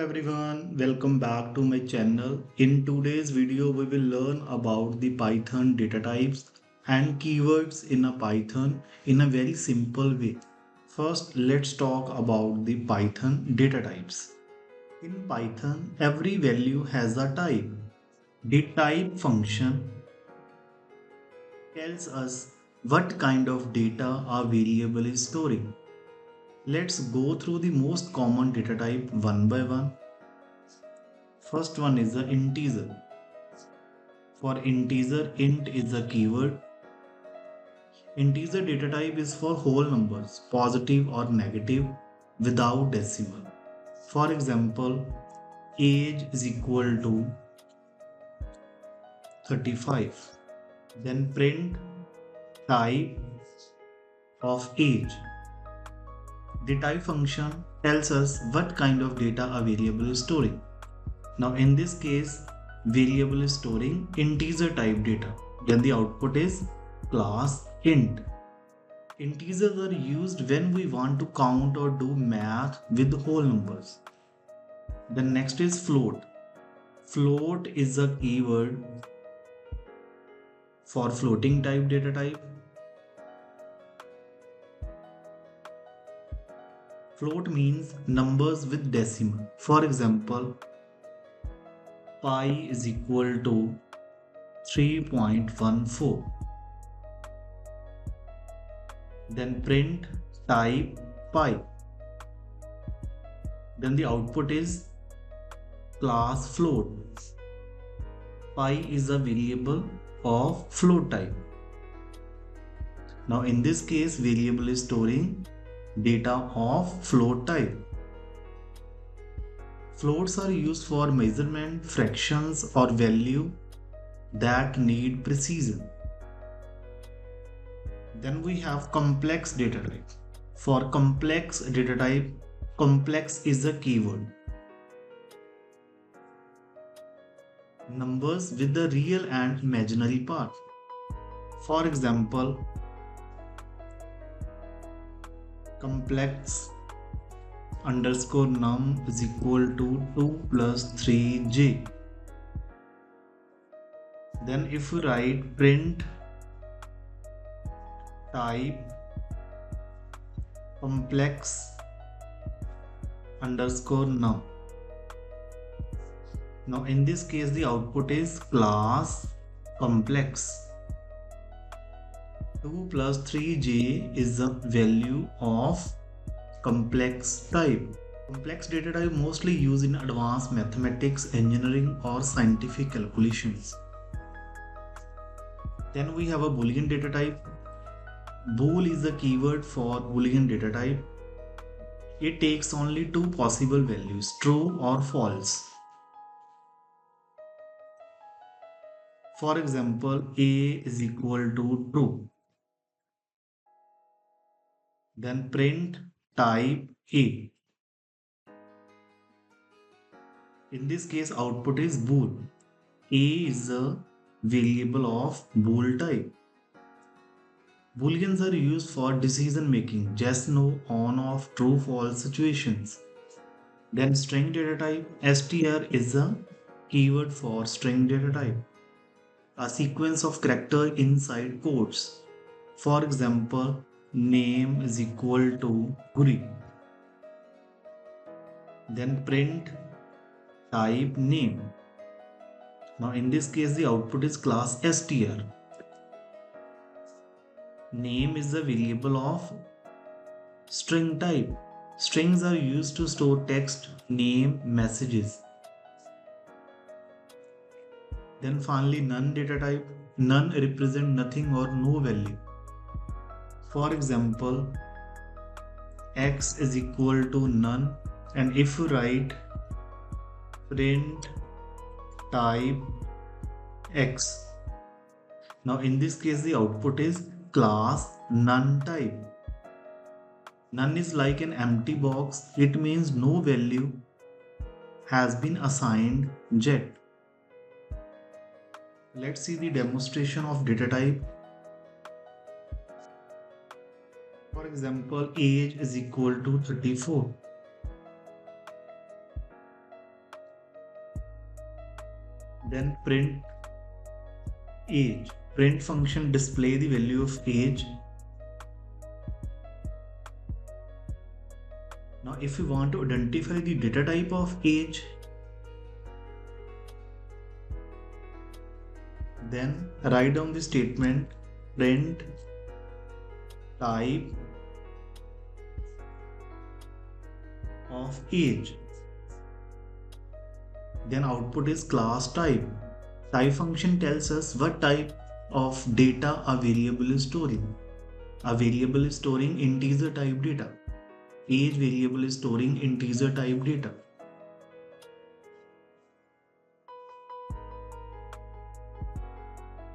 everyone, welcome back to my channel. In today's video, we will learn about the Python data types and keywords in a Python in a very simple way. First, let's talk about the Python data types. In Python, every value has a type. The type function tells us what kind of data a variable is storing. Let's go through the most common data type one by one. First one is the integer. For integer, int is a keyword. Integer data type is for whole numbers, positive or negative, without decimal. For example, age is equal to 35. Then print type of age. The type function tells us what kind of data a variable is storing. Now in this case, variable is storing integer type data. Then the output is class int. Integers are used when we want to count or do math with whole numbers. Then next is float. Float is a keyword for floating type data type. Float means numbers with decimal. For example, pi is equal to 3.14. Then print type pi. Then the output is class float. Pi is a variable of float type. Now in this case, variable is storing data of float type. Floats are used for measurement, fractions or value that need precision. Then we have complex data type. For complex data type, complex is a keyword. Numbers with the real and imaginary part. For example, complex underscore num is equal to 2 plus 3j. Then if we write print type complex underscore num. Now in this case, the output is class complex. 2 plus 3j is the value of complex type. Complex data type mostly used in advanced mathematics, engineering or scientific calculations. Then we have a boolean data type. Bool is a keyword for boolean data type. It takes only two possible values, true or false. For example, a is equal to true. Then print type a. In this case, output is bool. A is a variable of bool type. Booleans are used for decision making, yes, no, on, off, true, false situations. Then string data type. str is a keyword for string data type, a sequence of character inside quotes. For example, name is equal to Guri. Then print type name. Now in this case, the output is class str. Name is a variable of string type. Strings are used to store text, name, messages. Then finally, none data type. None represent nothing or no value. For example, x is equal to none, and if you write print type x. Now in this case, the output is class none type. None is like an empty box. It means no value has been assigned yet. Let's see the demonstration of data type. For example, age is equal to 34. Then print age. Print function display the value of age. Now if we want to identify the data type of age, then write down the statement print type of age. Then output is class type. Type function tells us what type of data a variable is storing. A variable is storing integer type data. Age variable is storing integer type data.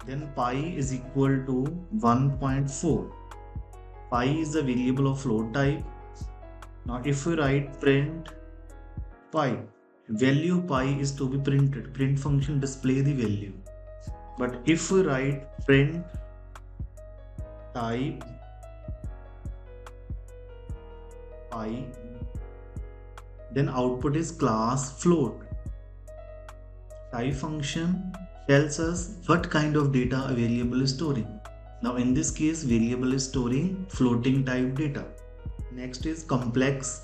Then pi is equal to 1.4. Pi is the variable of float type. Now if we write print pi, value pi is to be printed. Print function display the value. But if we write print type pi, then output is class float. Type function tells us what kind of data a variable is storing. Now in this case, variable is storing floating type data. Next is complex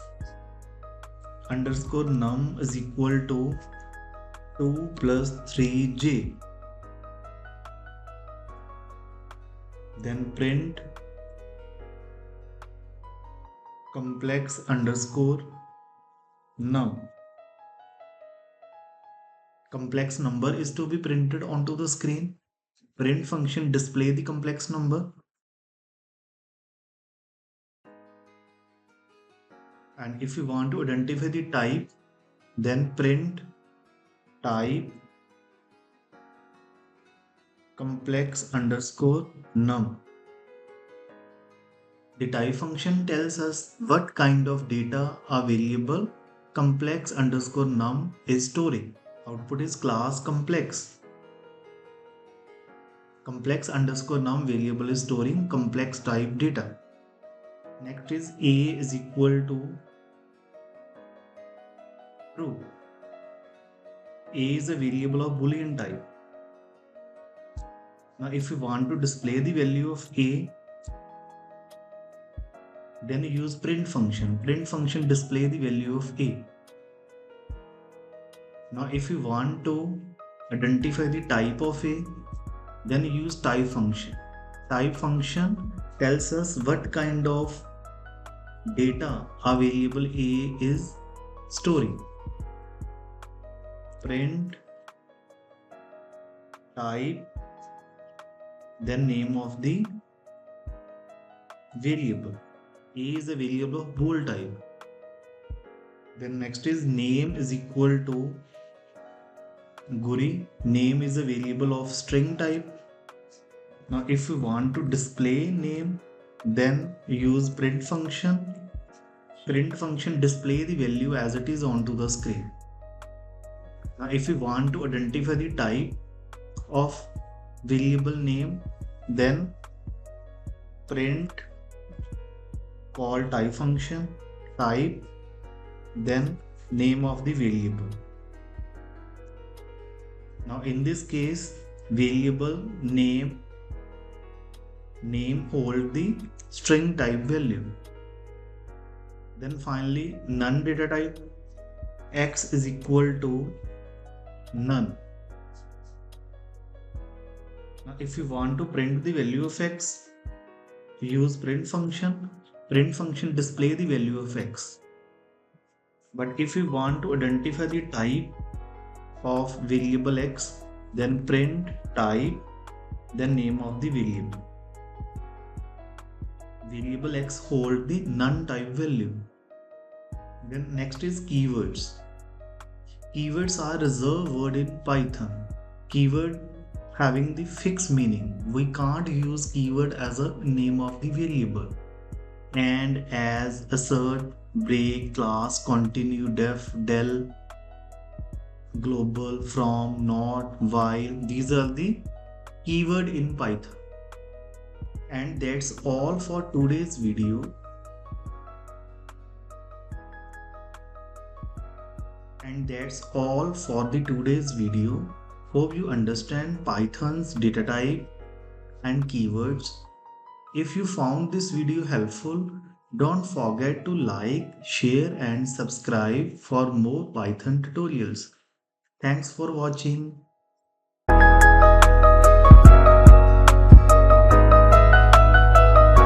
underscore num is equal to 2 plus 3j. Then print complex underscore num. Complex number is to be printed onto the screen. Print function display the complex number. And if you want to identify the type, then print type complex underscore num. The type function tells us what kind of data a variable complex underscore num is storing. Output is class complex. Complex underscore num variable is storing complex type data. Next is a is equal to true. A is a variable of boolean type. Now if you want to display the value of a, then use print function. Print function display the value of a. Now if you want to identify the type of a, then use type function. Type function tells us what kind of data a variable a is storing. Print type, then name of the variable. A is a variable of bool type. Then next is name is equal to Guri. Name is a variable of string type. Now if we want to display name, then use print function. Print function display the value as it is onto the screen. Now if we want to identify the type of variable name, then print call type function, type, then name of the variable. Now in this case, variable name hold the string type value. Then finally none data type, x is equal to none. Now if you want to print the value of x, use print function. Print function display the value of x. But if you want to identify the type of variable x, then print type, then name of the variable. Variable x hold the none type value. Then next is keywords. Keywords are reserved word in Python. Keyword having the fixed meaning. We can't use keyword as a name of the variable. And, as, assert, break, class, continue, def, del, global, from, not, while. These are the keyword in Python. And that's all for today's video. And that's all for the today's video. Hope you understand Python's data type and keywords. If you found this video helpful, don't forget to like, share and subscribe for more Python tutorials. Thanks for watching.